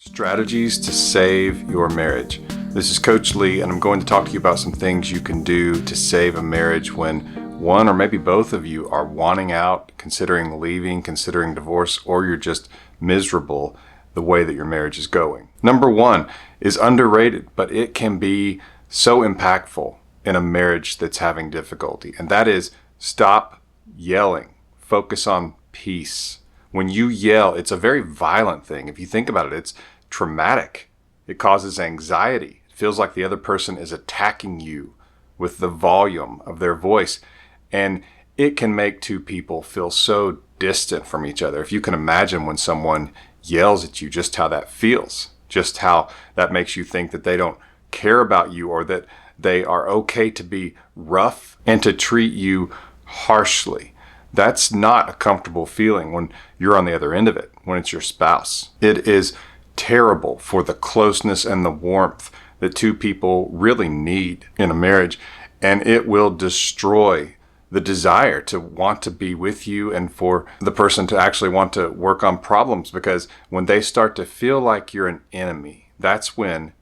Strategies to save your marriage. This is Coach Lee, and I'm going to talk to you about some things you can do to save a marriage when one or maybe both of you are wanting out, considering leaving, considering divorce, or you're just miserable the way that your marriage is going. Number one is underrated, but it can be so impactful in a marriage that's having difficulty, and that is stop yelling. Focus on peace. When you yell, it's a very violent thing. If you think about it, it's traumatic. It causes anxiety. It feels like the other person is attacking you with the volume of their voice. And it can make two people feel so distant from each other. If you can imagine when someone yells at you, just how that feels, just how that makes you think that they don't care about you or that they are okay to be rough and to treat you harshly. That's not a comfortable feeling when you're on the other end of it, when it's your spouse. It is terrible for the closeness and the warmth that two people really need in a marriage, and it will destroy the desire to want to be with you and for the person to actually want to work on problems, because when they start to feel like you're an enemy, that's when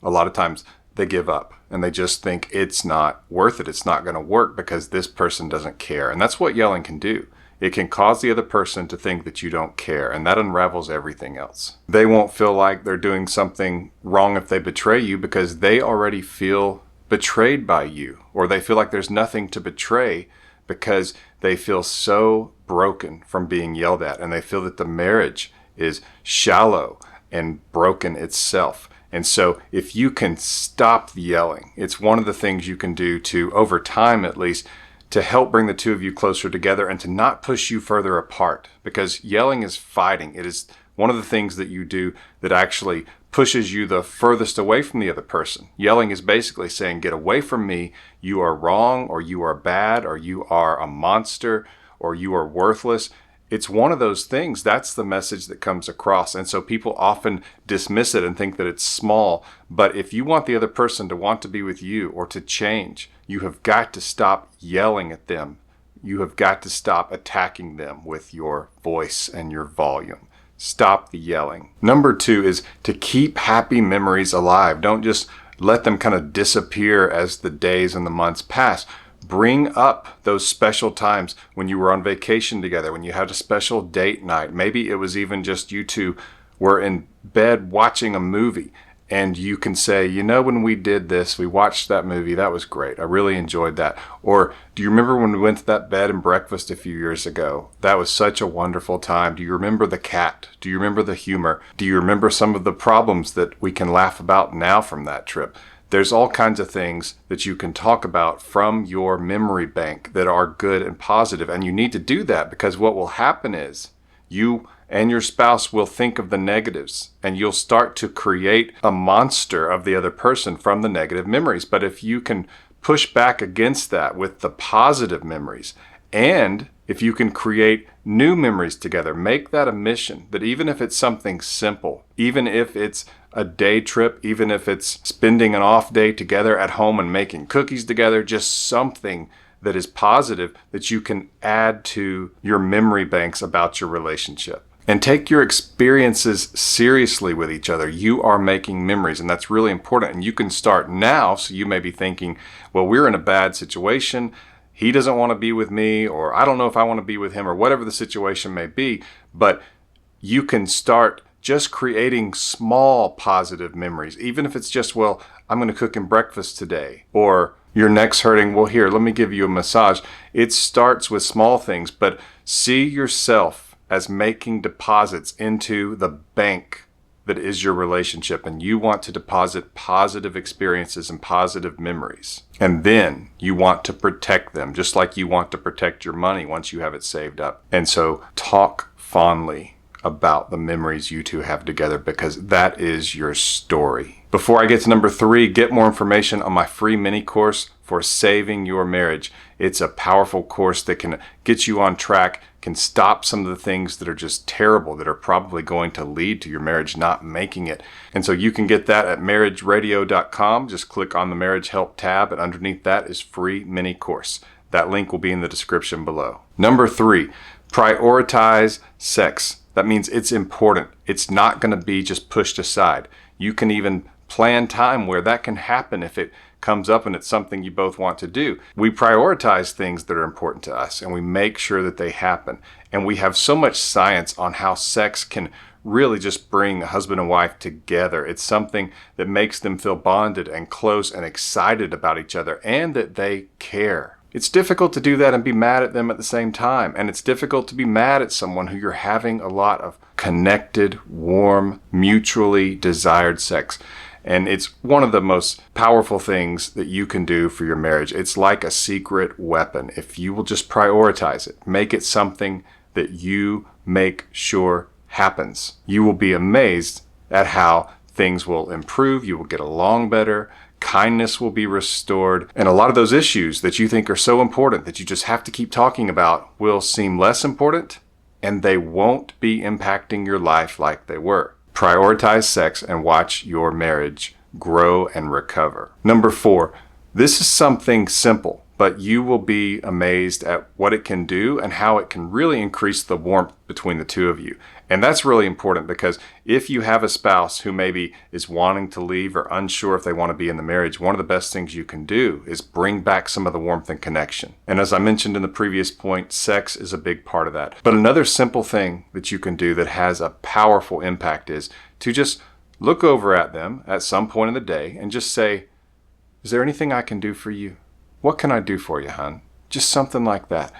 a lot of times they give up and they just think it's not worth it. It's not going to work because this person doesn't care. And that's what yelling can do. It can cause the other person to think that you don't care, and that unravels everything else. They won't feel like they're doing something wrong if they betray you because they already feel betrayed by you, or they feel like there's nothing to betray because they feel so broken from being yelled at, and they feel that the marriage is shallow and broken itself. And so if you can stop the yelling, it's one of the things you can do to, over time at least, to help bring the two of you closer together and to not push you further apart, because yelling is fighting. It is one of the things that you do that actually pushes you the furthest away from the other person. Yelling is basically saying, get away from me. You are wrong, or you are bad, or you are a monster, or you are worthless. It's one of those things. That's the message that comes across. And so people often dismiss it and think that it's small. But if you want the other person to want to be with you or to change, you have got to stop yelling at them. You have got to stop attacking them with your voice and your volume. Stop the yelling. Number two is to keep happy memories alive. Don't just let them kind of disappear as the days and the months pass. Bring up those special times when you were on vacation together, when you had a special date night. Maybe it was even just you two were in bed watching a movie, and you can say, you know, when we did this, we watched that movie, that was great. I really enjoyed that. Or do you remember when we went to that bed and breakfast a few years ago? That was such a wonderful time. Do you remember the cat? Do you remember the humor? Do you remember some of the problems that we can laugh about now from that trip? There's all kinds of things that you can talk about from your memory bank that are good and positive. And you need to do that, because what will happen is you and your spouse will think of the negatives, and you'll start to create a monster of the other person from the negative memories. But if you can push back against that with the positive memories, and if you can create new memories together, make that a mission, that even if it's something simple, even if it's a day trip, even if it's spending an off day together at home and making cookies together, just something that is positive that you can add to your memory banks about your relationship. And take your experiences seriously with each other. You are making memories, and that's really important. And you can start now. So you may be thinking, well, we're in a bad situation. He doesn't want to be with me, or I don't know if I want to be with him, or whatever the situation may be. But you can start just creating small positive memories, even if it's just, well, I'm going to cook him breakfast today, or your neck's hurting. Well, here, let me give you a massage. It starts with small things, but see yourself as making deposits into the bank that is your relationship, and you want to deposit positive experiences and positive memories. And then you want to protect them, just like you want to protect your money once you have it saved up. And so talk fondly about the memories you two have together, because that is your story. Before I get to number three, get more information on my free mini course for saving your marriage. It's a powerful course that can get you on track, can stop some of the things that are just terrible, that are probably going to lead to your marriage not making it. And so you can get that at marriageradio.com. Just click on the Marriage Help tab, and underneath that is free mini course. That link will be in the description below. Number three, prioritize sex. That means it's important. It's not going to be just pushed aside. You can even plan time where that can happen if it comes up and it's something you both want to do. We prioritize things that are important to us and we make sure that they happen. And we have so much science on how sex can really just bring a husband and wife together. It's something that makes them feel bonded and close and excited about each other and that they care. It's difficult to do that and be mad at them at the same time. And it's difficult to be mad at someone who you're having a lot of connected, warm, mutually desired sex. And it's one of the most powerful things that you can do for your marriage. It's like a secret weapon. If you will just prioritize it, make it something that you make sure happens, you will be amazed at how things will improve. You will get along better. Kindness will be restored. And a lot of those issues that you think are so important that you just have to keep talking about will seem less important, and they won't be impacting your life like they were. Prioritize sex and watch your marriage grow and recover. Number 4, this is something simple, but you will be amazed at what it can do and how it can really increase the warmth between the two of you. And that's really important because if you have a spouse who maybe is wanting to leave or unsure if they want to be in the marriage, one of the best things you can do is bring back some of the warmth and connection. And as I mentioned in the previous point, sex is a big part of that. But another simple thing that you can do that has a powerful impact is to just look over at them at some point in the day and just say, "Is there anything I can do for you? What can I do for you, hon?" Just something like that.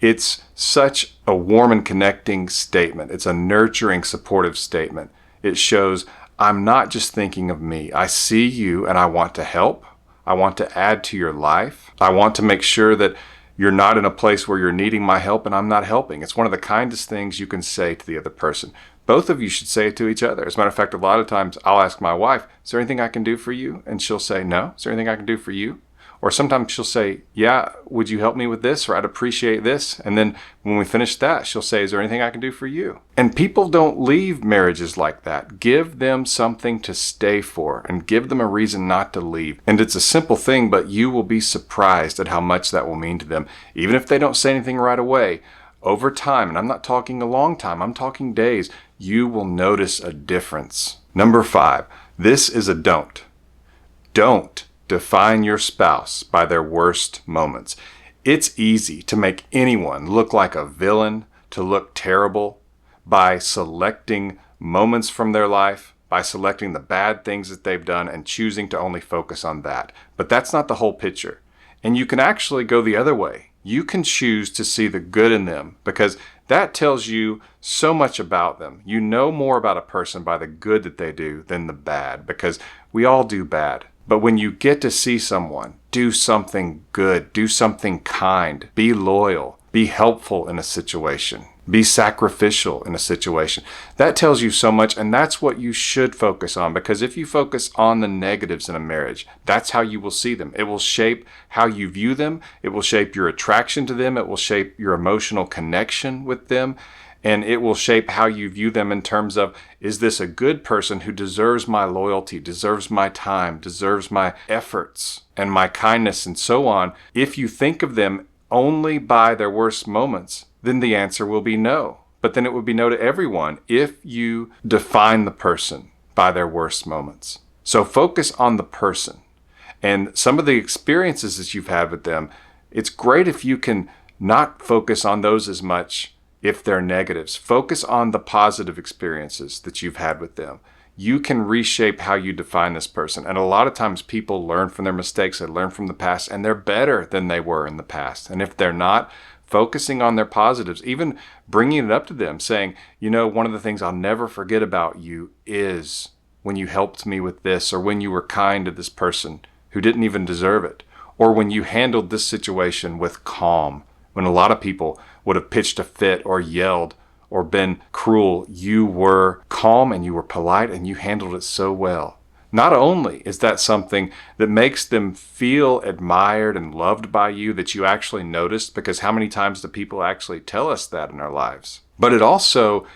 It's such a warm and connecting statement. It's a nurturing, supportive statement. It shows I'm not just thinking of me. I see you and I want to help. I want to add to your life. I want to make sure that you're not in a place where you're needing my help and I'm not helping. It's one of the kindest things you can say to the other person. Both of you should say it to each other. As a matter of fact, a lot of times I'll ask my wife, "Is there anything I can do for you?" And she'll say, "No." "Is there anything I can do for you?" Or sometimes she'll say, "Yeah, would you help me with this?" Or "I'd appreciate this." And then when we finish that, she'll say, "Is there anything I can do for you?" And people don't leave marriages like that. Give them something to stay for and give them a reason not to leave. And it's a simple thing, but you will be surprised at how much that will mean to them. Even if they don't say anything right away, over time, and I'm not talking a long time, I'm talking days, you will notice a difference. Number 5, this is a don't. Don't define your spouse by their worst moments. It's easy to make anyone look like a villain, to look terrible, by selecting moments from their life, by selecting the bad things that they've done and choosing to only focus on that. But that's not the whole picture. And you can actually go the other way. You can choose to see the good in them because that tells you so much about them. You know more about a person by the good that they do than the bad, because we all do bad. But when you get to see someone do something good, do something kind, be loyal, be helpful in a situation, be sacrificial in a situation, that tells you so much, and that's what you should focus on, because if you focus on the negatives in a marriage, that's how you will see them. It will shape how you view them. It will shape your attraction to them. It will shape your emotional connection with them. And it will shape how you view them in terms of, is this a good person who deserves my loyalty, deserves my time, deserves my efforts and my kindness and so on? If you think of them only by their worst moments, then the answer will be no. But then it would be no to everyone if you define the person by their worst moments. So focus on the person. And some of the experiences that you've had with them, it's great if you can not focus on those as much if they're negatives. Focus on the positive experiences that you've had with them. You can reshape how you define this person. And a lot of times people learn from their mistakes, they learn from the past, and they're better than they were in the past. And if they're not, focusing on their positives, even bringing it up to them, saying, you know, one of the things I'll never forget about you is when you helped me with this, or when you were kind to this person who didn't even deserve it, or when you handled this situation with calm. When a lot of people would have pitched a fit or yelled or been cruel, you were calm and you were polite and you handled it so well. Not only is that something that makes them feel admired and loved by you that you actually noticed, because how many times do people actually tell us that in our lives? But it also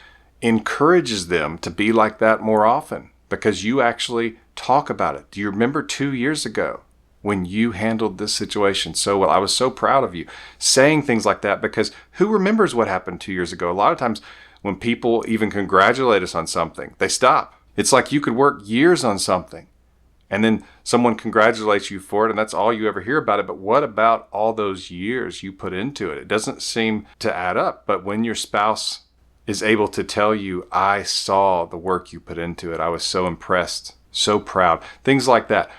encourages them to be like that more often because you actually talk about it. Do you remember 2 years ago when you handled this situation so well? I was so proud of you. Saying things like that, because who remembers what happened 2 years ago? A lot of times when people even congratulate us on something, they stop. It's like you could work years on something and then someone congratulates you for it, and that's all you ever hear about it. But what about all those years you put into it? It doesn't seem to add up. But when your spouse is able to tell you, I saw the work you put into it, I was so impressed, so proud, things like that.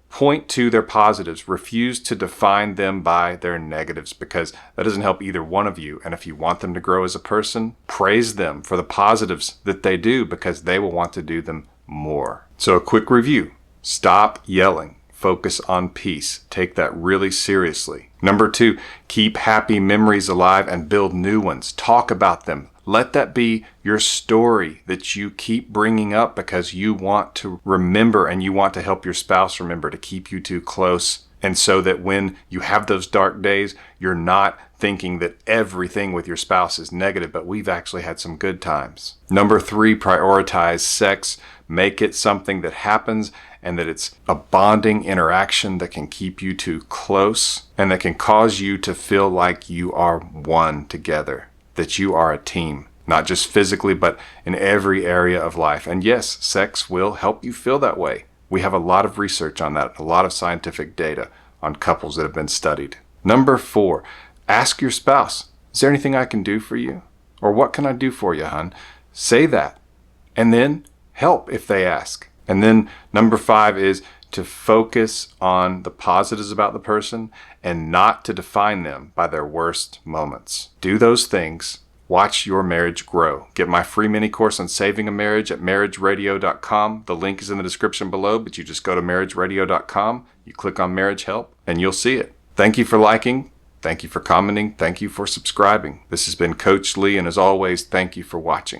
Point to their positives. Refuse to define them by their negatives, because that doesn't help either one of you. And if you want them to grow as a person, praise them for the positives that they do, because they will want to do them more. So a quick review. Stop yelling. Focus on peace. Take that really seriously. Number 2, keep happy memories alive and build new ones. Talk about them. Let that be your story that you keep bringing up, because you want to remember and you want to help your spouse remember, to keep you two close. And so that when you have those dark days, you're not thinking that everything with your spouse is negative, but we've actually had some good times. Number 3, prioritize sex. Make it something that happens, and that it's a bonding interaction that can keep you two close and that can cause you to feel like you are one together, that you are a team, not just physically, but in every area of life. And yes, sex will help you feel that way. We have a lot of research on that, a lot of scientific data on couples that have been studied. Number 4, ask your spouse, is there anything I can do for you? Or what can I do for you, hon? Say that. And then help if they ask. And then number 5 is to focus on the positives about the person and not to define them by their worst moments. Do those things. Watch your marriage grow. Get my free mini course on saving a marriage at marriageradio.com. The link is in the description below, but you just go to marriageradio.com, you click on marriage help, and you'll see it. Thank you for liking. Thank you for commenting. Thank you for subscribing. This has been Coach Lee, and as always, thank you for watching.